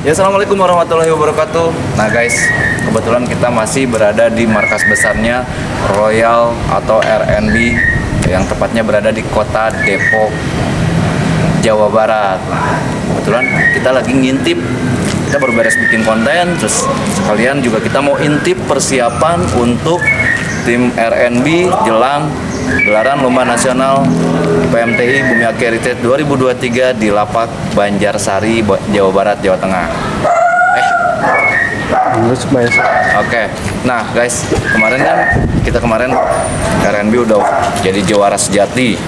Ya, assalamualaikum warahmatullahi wabarakatuh. Nah guys, kebetulan kita masih berada di markas besarnya Royal atau RNB yang tepatnya berada di kota Depok, Jawa Barat. Kebetulan kita lagi ngintip, kita baru beres bikin konten, terus sekalian juga kita mau intip persiapan untuk tim RNB jelang gelaran Lomba Nasional PMTI Bumi Aki Heritage 2023 di Lapak Banjarsari, Jawa Barat, Jawa Tengah. Oke. Nah guys, kita kemarin RNB udah jadi juara sejati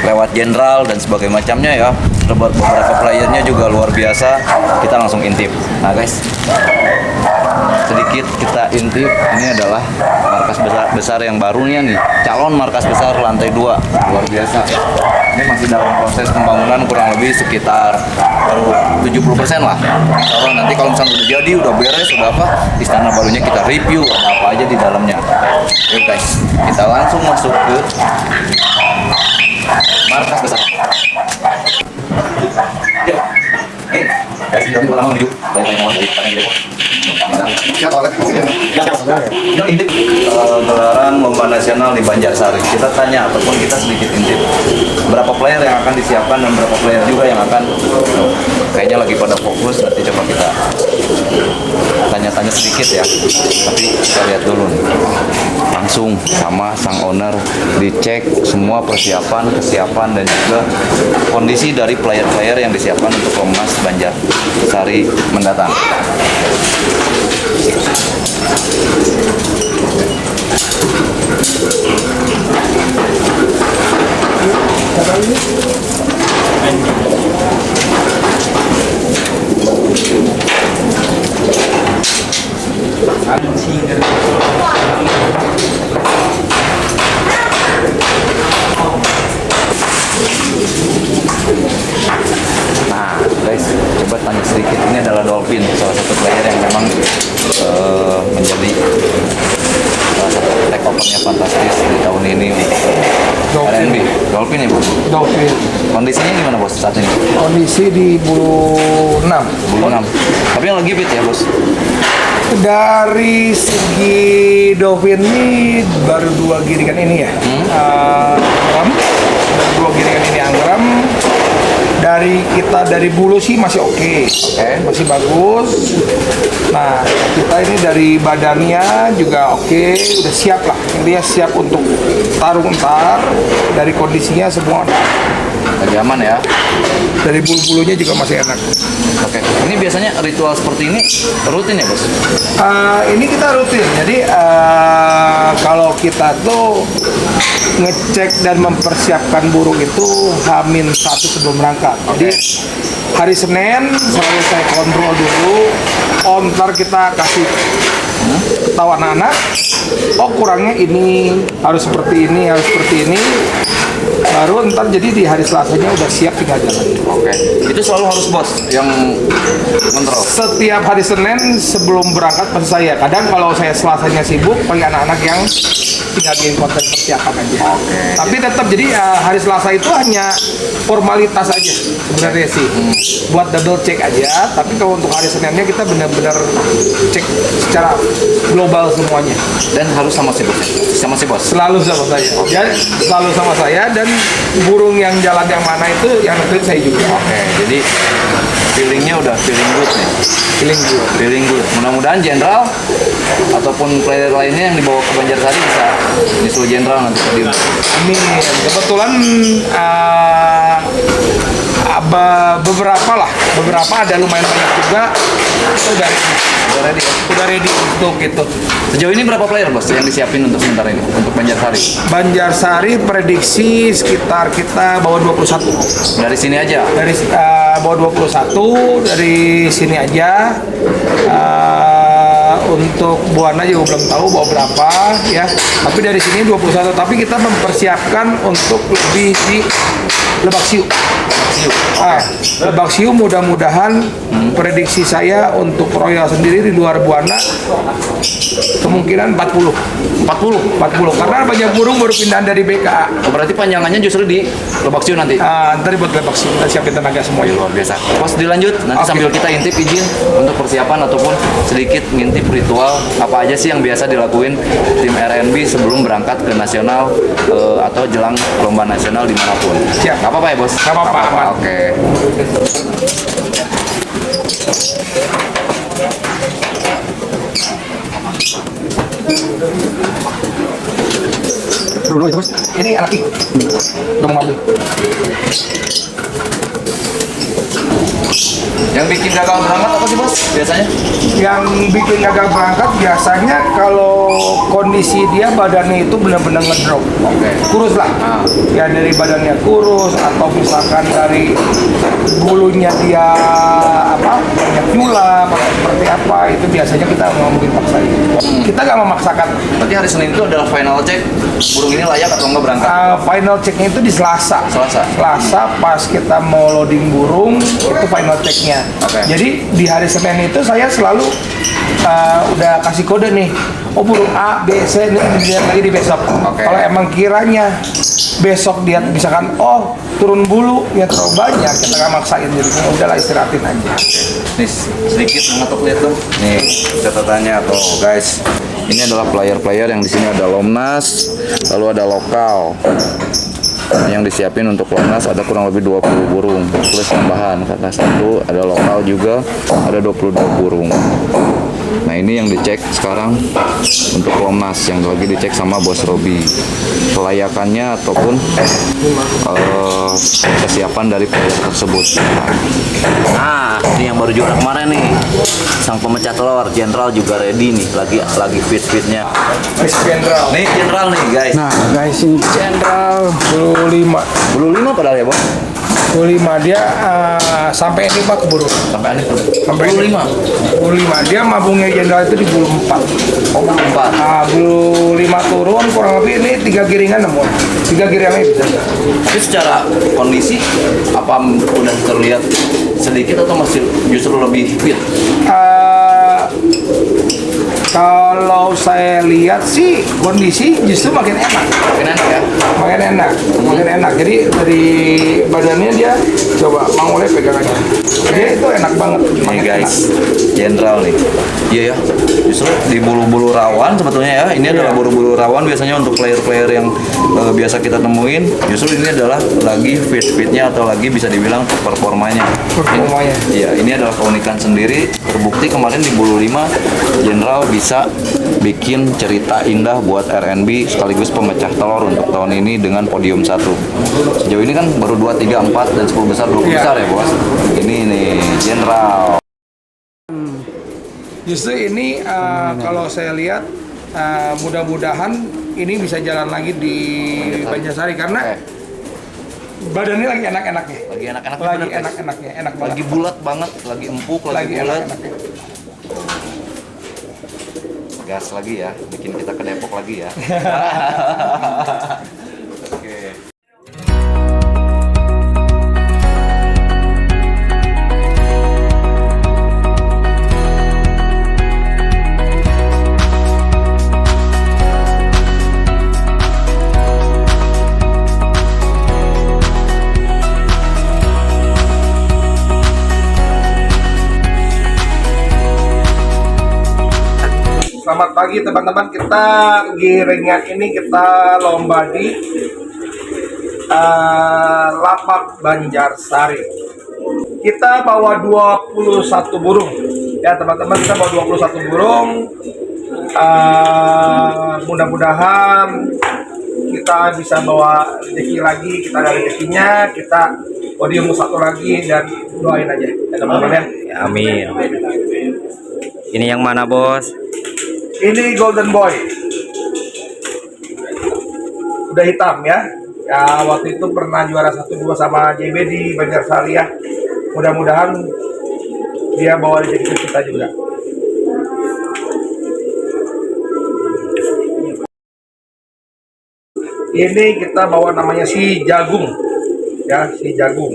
lewat jenderal dan sebagainya macamnya ya. Beberapa playernya juga luar biasa. Kita langsung intip. Nah guys, sedikit kita intip, ini adalah markas besar yang barunya nih, calon markas besar lantai 2, luar biasa. Ini masih dalam proses pembangunan, kurang lebih sekitar baru 70% lah. Kalau nanti kalau misalnya udah jadi, udah beres, udah apa, istana barunya kita review ada apa aja di dalamnya. Yuk guys, kita langsung masuk ke markas besar. Yuk, guys, kita langsung hidup. Intip gelaran Lomba Nasional di Banjarsari. Kita tanya ataupun kita sedikit intip berapa player yang akan disiapkan dan berapa player juga yang akan kayaknya lagi pada fokus. Nanti coba kita tanya-tanya sedikit ya. Tapi kita lihat dulu nih. Langsung sama sang owner dicek semua kesiapan dan juga kondisi dari player-player yang disiapkan untuk Lomnas Banjarsari mendatang. Nah guys, coba tanya sedikit. Ini adalah Dolphin, salah satu player yang memang menjadi salah satu take overnya fantastis di tahun ini untuk RNB. Dolphin ya Bu? Dolphin. Kondisinya gimana Bos saat ini? Kondisi di bulu 6. Bulu 6. Tapi yang lagi fit ya Bos? Dari segi Dolphin ini baru 2 giringan ini ya. Anggram. Baru 2 giringan ini Anggram. Dari bulu sih masih oke. Masih bagus. Nah, kita ini dari badannya juga oke, udah siap lah. Intinya siap untuk tarung ntar. Dari kondisinya semua Lagi aman ya? dari bulu-bulunya juga masih enak. Oke. Ini biasanya ritual seperti ini rutin ya Bos? Ini kita rutin. Jadi kalau kita tuh ngecek dan mempersiapkan burung itu H-1 sebelum berangkat. Jadi hari Senin selalu saya kontrol dulu. Ntar kita kasih tahu anak-anak, kurangnya ini, harus seperti ini, harus seperti ini. Baru ntar jadi di hari Selasanya udah siap tinggal jalan. Oke. Itu selalu harus Bos yang kontrol? Setiap hari Senin sebelum berangkat pasti saya. Kadang kalau saya Selasanya sibuk, paling anak-anak yang tinggal bikin konten persiapan aja. Tapi tetap jadi hari Selasa itu hanya formalitas aja sebenarnya sih. Buat double check aja. Tapi kalau untuk hari Seninnya kita benar-benar cek secara global semuanya. Dan harus sama si Bos? Sama si Bos? Selalu sama saya. Ya, selalu sama saya, dan burung yang jalan yang mana itu yang nentuin saya juga. Oke, jadi feelingnya udah feeling good nih. Feeling good. Mudah-mudahan jenderal ataupun player lainnya yang dibawa ke Banjarsari bisa nyusul jenderal nanti tadi. Ini kebetulan beberapa ada lumayan banyak juga. Itu udah ready untuk gitu. Sejauh ini berapa player Bos yang disiapin untuk sementara ini untuk Banjarsari? Banjarsari prediksi sekitar kita bawa 21. Dari sini aja? Dari bawa 21 dari sini aja. Untuk Buana juga belum tahu bawa berapa ya. Tapi dari sini 21. Tapi kita mempersiapkan untuk lebih di Lebak Siu. Siu. Lebak Siu mudah-mudahan prediksi saya untuk Royal sendiri di luar Buana kemungkinan 40 karena banyak burung baru pindahan dari BKA. Oh, berarti panjangannya justru di Lebak Siu nanti. Ntar buat Lebak Siu kita siapin tenaga semuanya. Luar biasa. Bos, dilanjut nanti Oke. sambil kita intip izin untuk persiapan ataupun sedikit ngintip ritual apa aja sih yang biasa dilakuin tim RNB sebelum berangkat ke nasional atau jelang lomba nasional dimanapun. Siap. Nggak apa-apa ya bos? Nggak apa-apa, aman. Oke. Ini anak ikut. Udah mau ngambil. Yang bikin gagal berangkat apa sih bos biasanya? Yang bikin gagal berangkat biasanya kalau kondisi dia badannya itu benar-benar ngedrop. Oke. Kurus lah. Ya dari badannya kurus atau misalkan dari bulunya dia banyak nyulap atau seperti apa, itu biasanya kita nggak mungkin paksain. Kita nggak memaksakan. Berarti hari Senin itu adalah final check burung ini layak atau enggak berangkat? Final checknya itu di Selasa. Selasa. Pas kita mau loading burung itu final checknya. Oke. Jadi di hari Senin itu saya selalu udah kasih kode nih. Oh burung A, B, C ini dilihat lagi di besok. Oke. Kalau emang kiranya besok dia misalkan turun bulu ya terlalu banyak, kita nggak maksain, jadi udahlah istirahatin aja. Nih sedikit ngetok lihat tuh. Nih catatannya tuh guys. Ini adalah player-player yang di sini ada Lomnas, lalu ada lokal. Yang disiapin untuk Lomnas ada kurang lebih 20 burung plus tambahan karena satu ada lokal juga ada 22 burung. Nah ini yang dicek sekarang untuk Lomnas yang lagi dicek sama Bos Robi kelayakannya ataupun kesiapan dari player tersebut. Nah ini yang baru juara kemarin nih, sang pemecah telur Jenderal juga ready nih, lagi fit-fitnya. Miss General. Nih Jenderal nih guys. Nah guys ini Jenderal 25. Bulu 5 padahal ya bos. 25 dia sampai ini Pak keburu. Sampai aneh tuh. Sampai Bulu 5. 25 dia mabungnya Jenderal itu di bulu 4. Oh bulu 4. Bulu 5 turun kurang lebih ini 3 giringan nemu. 3 giringan bisa. Tapi secara kondisi apa udah terlihat sedikit atau masih justru lebih fit? Kalau saya lihat sih kondisi justru makin enak. Makin enak ya? Makin enak. Jadi dari badannya dia coba Mang Oleh pegang aja. Dia itu enak banget. Nih guys, Jenderal nih. Iya ya, justru di bulu-bulu rawan sebetulnya ya. Ini adalah bulu-bulu rawan biasanya untuk player-player yang biasa kita temuin. Justru ini adalah lagi fit-fitnya atau lagi bisa dibilang performanya. Iya, ini adalah keunikan sendiri. Terbukti kemarin di bulu 5 Jenderal bisa bikin cerita indah buat RNB sekaligus pemecah telur untuk tahun ini dengan podium 1. Sejauh ini kan baru 2, 3, 4 dan 10 besar, 20 besar ya bos. Ini nih Jenderal. Justru ini kalau saya lihat mudah-mudahan ini bisa jalan lagi di Banjarsari karena badannya lagi enak-enaknya. Lagi enak-enaknya. Lagi bener, guys. enak-enaknya, enak banget. Lagi bulat banget, lagi empuk, lagi bulat. enak-enaknya. Gas lagi ya, bikin kita ke Depok lagi ya. Oke. Selamat pagi teman-teman, kita giringan ini kita lomba di Lapak Banjarsari. Kita bawa 21 burung. Ya teman-teman, kita bawa 21 burung. Mudah-mudahan kita bisa bawa rezeki lagi, kita ada rezekinya, kita podium 1 lagi dan doain aja ya teman-teman ya. Amin. Ini yang mana bos? Ini Golden Boy. Udah hitam ya. Ya waktu itu pernah juara 1-2 sama JB di Banjarsari ya. Mudah-mudahan dia bawa rezeki ke kita juga. Ini kita bawa namanya si Jagung. Ya, si Jagung.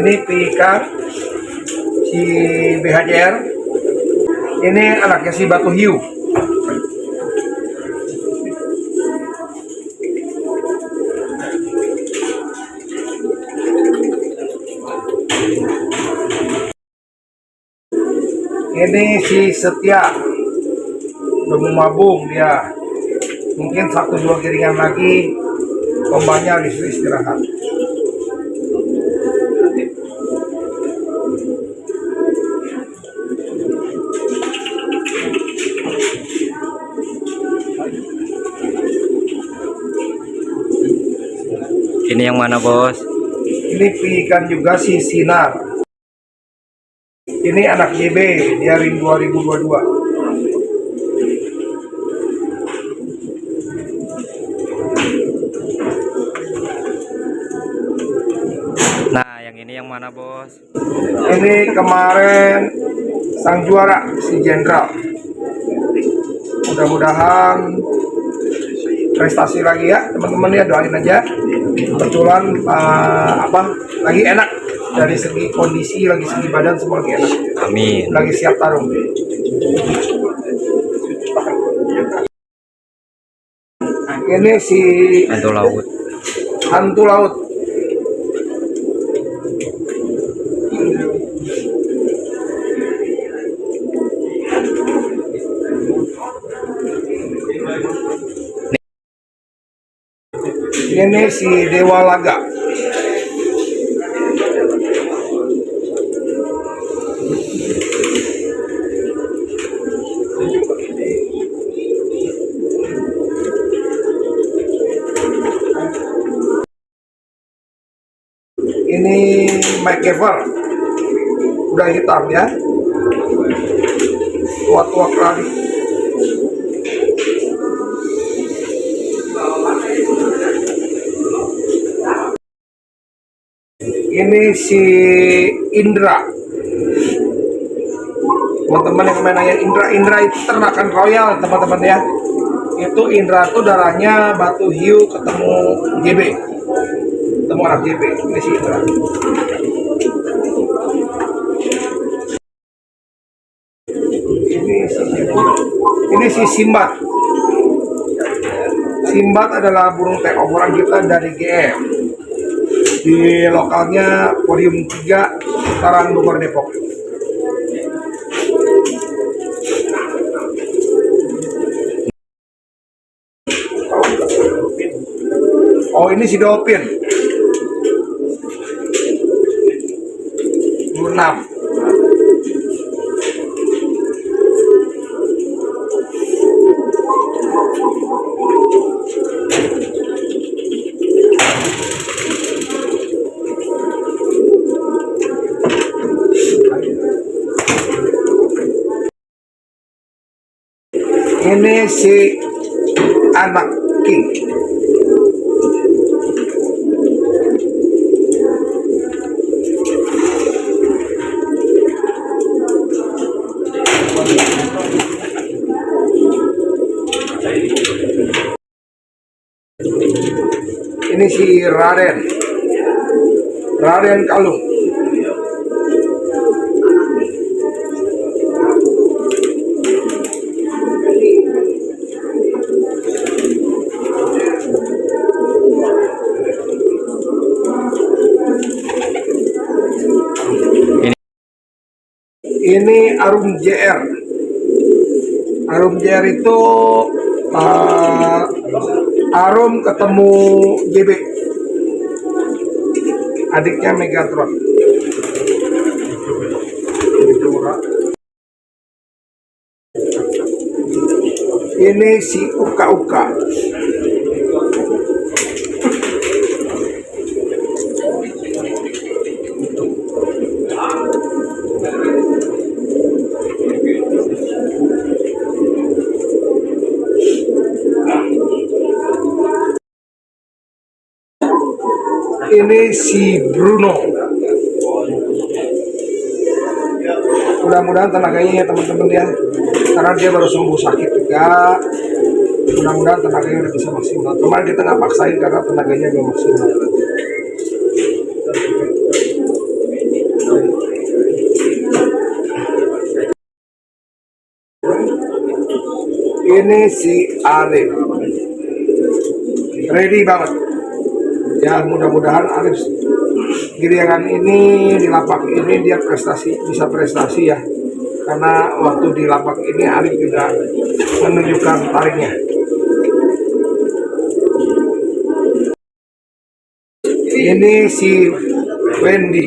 Ini piikan si BHJR. Ini anaknya si Batu Hiu. Ini si Setia. Udah mau mabung dia. Mungkin 1-2 giringan lagi tombaknya disuruh istirahat. Ini yang mana, Bos? Ini piikan juga si Sinar. Ini anak JB, dia ring 2022. Nah, yang ini yang mana, Bos? Ini kemarin sang juara si Jenderal. Mudah-mudahan prestasi lagi ya teman-teman ya, doain aja. Kebetulan lagi enak dari segi kondisi, lagi segi badan semua lagi enak. Amin. Lagi siap tarung. Ini si Hantu laut. hantu laut. Ini si Dewa Laga. Ini Mike Kever. Udah hitam ya. Tua-tua kali. Ini si Indra. Teman-teman yang main nanya Indra itu ternakan royal teman-teman ya. Itu Indra tuh darahnya Batu Hiu ketemu JB. Ketemu anak JB. Ini si Indra. Ini si Simbat. Simbat adalah burung takeoveran kita dari GM. Di lokalnya podium 3 Putaran Bogor Depok. Oh ini si Dolphin 26. Ini si anak King. Ini si Raden Kalung. Ini Arum JR. Arum JR itu Arum ketemu JB. Adiknya Megatron. Ini si Uka. Ini si Bruno. Mudah-mudahan tenaganya ya teman-teman ya, karena dia baru sembuh sakit juga. Mudah-mudahan tenaganya udah bisa maksimal. Kemarin kita nggak paksain karena tenaganya belum maksimal. Ini si Arif. Ready banget. Ya mudah-mudahan Arif Giriangan ini di lapak ini dia bisa prestasi ya. Karena waktu di lapak ini Arif juga menunjukkan tariknya. Ini si Wendy.